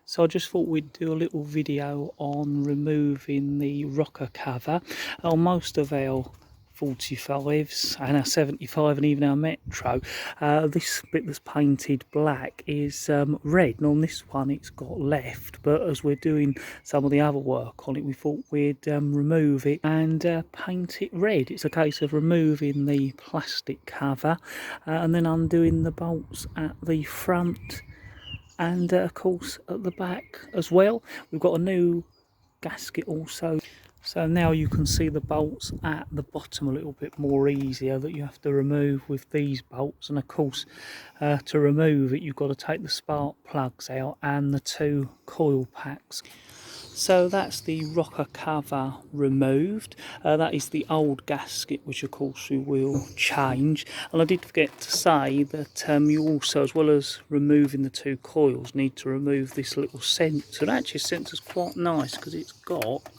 So I just thought we'd do a little video on removing the rocker cover on most of our 45s and our 75 and even our Metro. This bit that's painted black is red, and on this one it's got left, but as we're doing some of the other work on it, we thought we'd remove it and paint it red. It's a case of removing the plastic cover and then undoing the bolts at the front and of course at the back as well. We've got a new gasket also, so now you can see the bolts at the bottom a little bit more easier that you have to remove with these bolts. And of course to remove it, you've got to take the spark plugs out and the two coil packs. So that's the rocker cover removed. That is the old gasket, which of course we will change. And I did forget to say that you also, as well as removing the two coils, need to remove this little sensor. And actually, the sensor's quite nice because it's got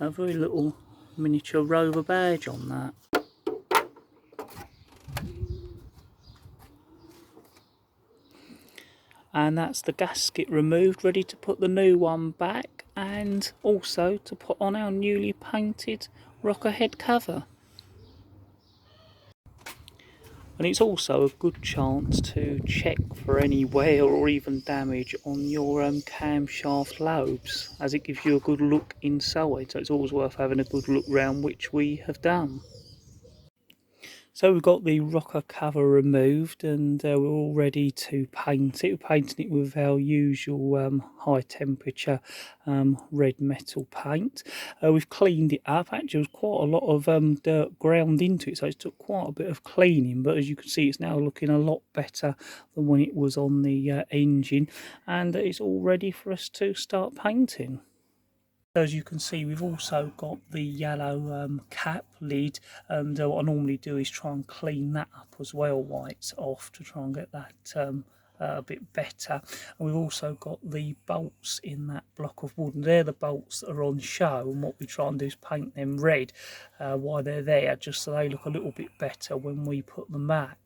a very little miniature Rover badge on that. And that's the gasket removed, ready to put the new one back and also to put on our newly painted rocker head cover. And it's also a good chance to check for any wear or even damage on your camshaft lobes, as it gives you a good look inside. So it's always worth having a good look round, which we have done. So we've got the rocker cover removed and we're all ready to paint it. We're painting it with our usual high temperature red metal paint. We've cleaned it up. Actually, there's quite a lot of dirt ground into it, so it took quite a bit of cleaning, but as you can see, it's now looking a lot better than when it was on the engine, and it's all ready for us to start painting. As you can see, we've also got the yellow cap lid, and what I normally do is try and clean that up as well while it's off, to try and get that a bit better. And we've also got the bolts in that block of wood, and they're the bolts that are on show, and what we try and do is paint them red while they're there, just so they look a little bit better when we put them back.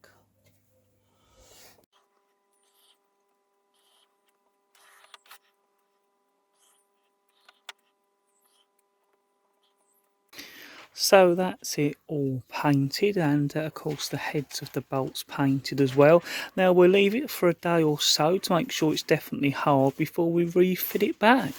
So that's it all painted, and of course the heads of the bolts painted as well. Now we'll leave it for a day or so to make sure it's definitely hard before we refit it back.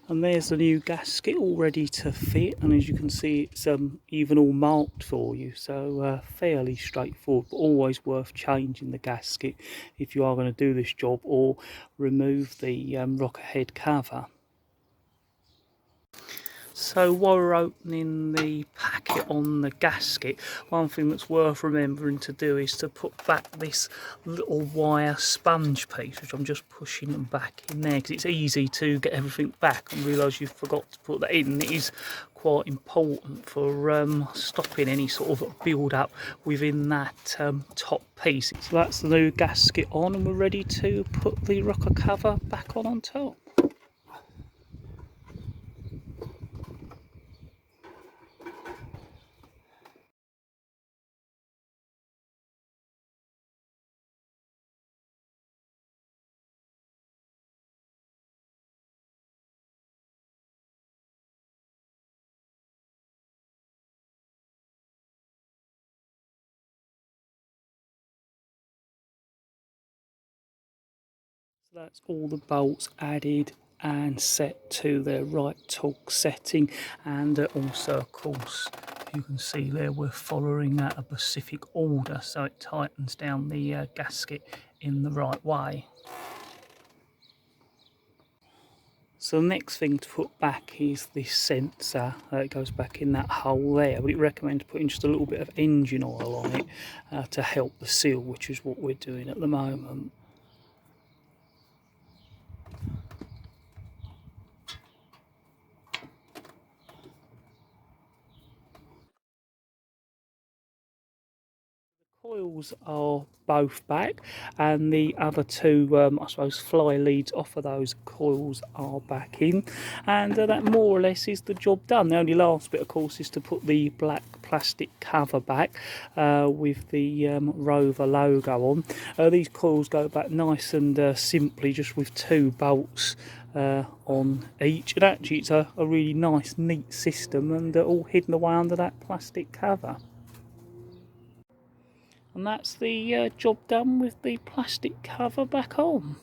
And there's the new gasket all ready to fit, and as you can see, it's even all marked for you, so fairly straightforward, but always worth changing the gasket if you are going to do this job or remove the rocker head cover. So while we're opening the packet on the gasket, one thing that's worth remembering to do is to put back this little wire sponge piece, which I'm just pushing back in there because it's easy to get everything back and realise you forgot to put that in. It is quite important for stopping any sort of build up within that top piece. So that's the new gasket on, and we're ready to put the rocker cover back on top. So that's all the bolts added and set to their right torque setting, and also of course you can see there we're following a specific order, so it tightens down the gasket in the right way. So the next thing to put back is this sensor. It goes back in that hole there. We recommend putting just a little bit of engine oil on it to help the seal, which is what we're doing at the moment. Coils are both back, and the other two, I suppose, fly leads off of those coils are back in, and that more or less is the job done. The only last bit, of course, is to put the black plastic cover back with the Rover logo on. These coils go back nice and simply, just with two bolts on each, and actually it's a really nice neat system, and they're all hidden away under that plastic cover. And that's the job done with the plastic cover back on.